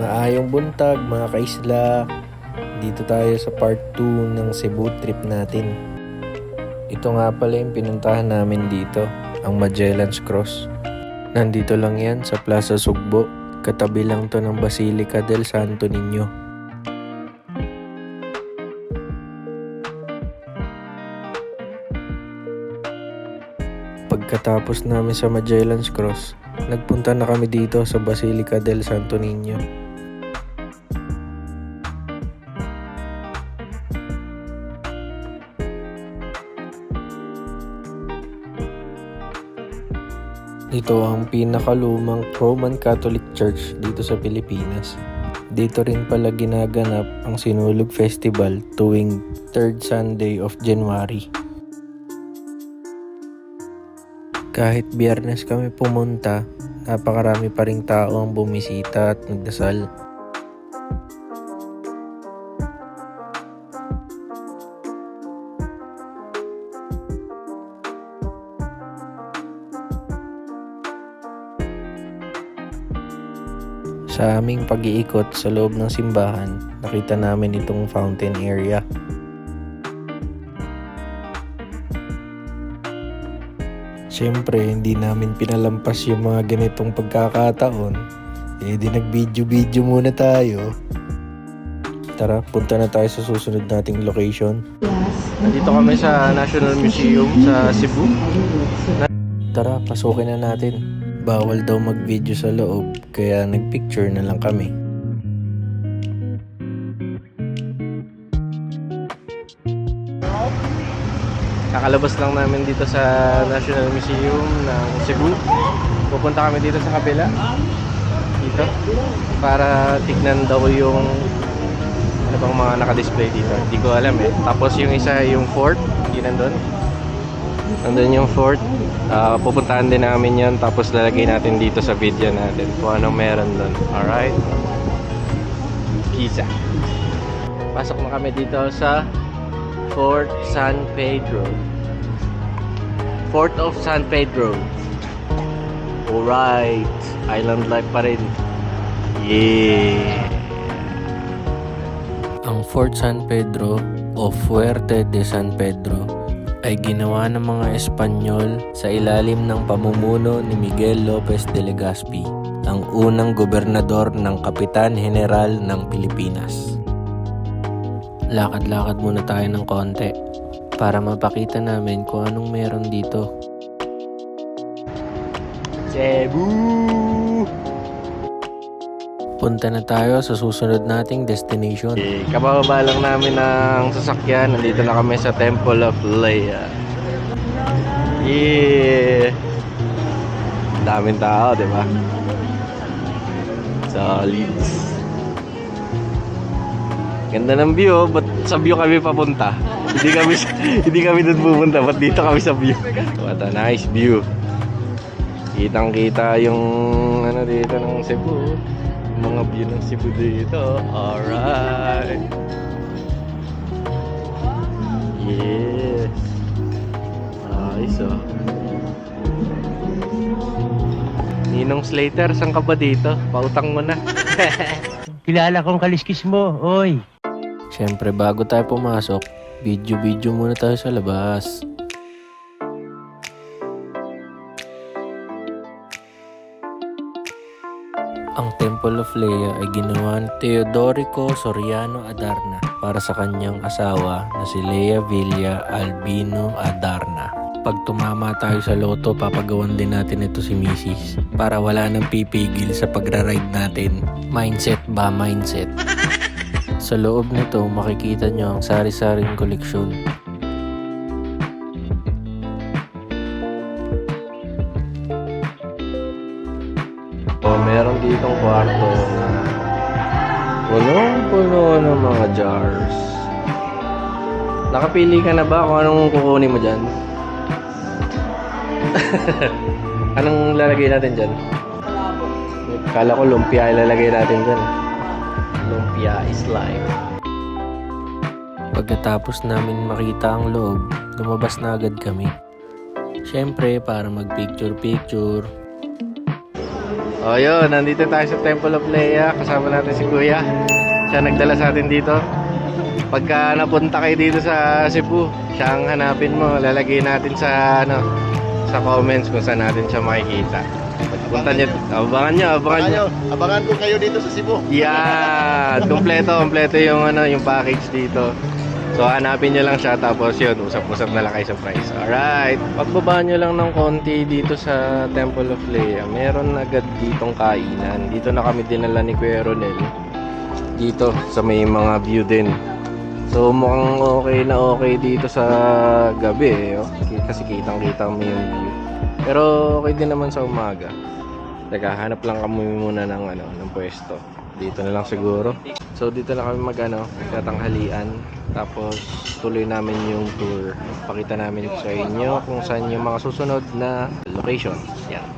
Maayong buntag mga kaisla. Dito tayo sa part 2 ng Cebu trip natin. Ito nga pala yung pinuntahan namin dito, ang Magellan's Cross. Nandito lang yan sa Plaza Sugbo. Katabi lang to ng Basilica del Santo Niño. Pagkatapos namin sa Magellan's Cross, nagpunta na kami dito sa Basilica del Santo Niño. Ito ang pinakalumang Roman Catholic Church dito sa Pilipinas. Dito rin pala ginaganap ang Sinulog Festival tuwing 3rd Sunday of January. Kahit Biyernes kami pumunta, napakarami pa ring tao ang bumisita at nagdasal. Sa aming pag-iikot sa loob ng simbahan, nakita namin itong fountain area. Siyempre, hindi namin pinalampas yung mga ganitong pagkakataon. Di nag-video muna tayo. Tara, punta na tayo sa susunod nating location. Nandito kami sa National Museum sa Cebu. Tara, pasukin na natin. Bawal daw mag-video sa loob, kaya nag-picture na lang kami. Kakalabas lang namin dito sa National Museum ng Cebu. Pupunta kami dito sa kabila. Dito. Para tignan daw yung ano bang mga naka-display dito. Hindi ko alam eh. Tapos yung isa yung fort. Yun nandun. Nandun yung fort. Pupuntahan din namin yun. Tapos lalagay natin dito sa video natin kung anong meron dun. Alright. Pizza. Pasok na kami dito sa Fort San Pedro. Fort of San Pedro. Alright. Island life pa rin. Yeah. Ang Fort San Pedro o Fuerte de San Pedro ay ginawa ng mga Espanyol sa ilalim ng pamumuno ni Miguel Lopez de Legazpi, ang unang gobernador ng Kapitan General ng Pilipinas. Lakad-lakad muna tayo ng konti para mapakita namin kung anong meron dito. Cebu! Punta na tayo sa susunod nating destination. Kabababa lang namin ng sasakyan. Nandito na kami sa Temple of Leia. Yeah! Daming tao, di ba? Solid. Ganda ng view, ba't sa view kami papunta? Hindi kami doon pupunta, ba't dito kami sa view? What a nice view. Kitang-kita yung ano dito ng Cebu. Mga view ng Cebu dito. Alright. Yes. Nice oh. Ninong Slater, saan ka ba dito? Pautang mo na. Kilala kong kaliskis mo, oy. Siyempre, bago tayo pumasok, video muna tayo sa labas. Ang Temple of Leia ay ginawa ni Teodorico Soriano Adarna para sa kanyang asawa na si Lea Villa Albino Adarna. Pag tumama tayo sa loto, papagawan din natin ito si Mrs. para wala nang pipigil sa pagra-ride natin. Mindset ba? Mindset. Sa loob nito, makikita nyo ang sari-saring koleksyon. Meron ditong kwarto na punong-puno ng mga jars. Nakapili ka na ba kung anong kukunin mo dyan? Anong lalagay natin dyan? Kala ko lumpia ilalagay natin dyan. Lumpia is life. Pagkatapos namin makita ang loob, lumabas na agad kami. Siyempre, para mag-picture-picture. O yun, nandito tayo sa Temple of Leia. Kasama natin si Kuya. Siya nagdala sa atin dito. Pagka napunta kayo dito sa Cebu, siya ang hanapin mo. Lalagay natin sa sa comments kung saan natin siya makikita. Pagpunta niyo, abangan niyo. Abangan ko kayo dito sa Cebu. Yan, kompleto yung yung package dito. So hanapin niyo lang siya, tapos yun, usap-usap na lang kayo sa price. Alright, pagbaba niyo lang ng konti dito sa Temple of Leia, meron agad ditong kainan. Dito na kami dinala ni Kuya Ronel. Dito sa may mga view din. So mukhang okay dito sa gabi kasi kitang-kita mo yung view. Pero okay din naman sa umaga. Teka, hanap lang kami muna ng pwesto. Dito na lang siguro. So dito na kami magtatanghalian. Tapos tuloy namin yung tour. Pakita namin sa inyo kung saan yung mga susunod na location. Yan.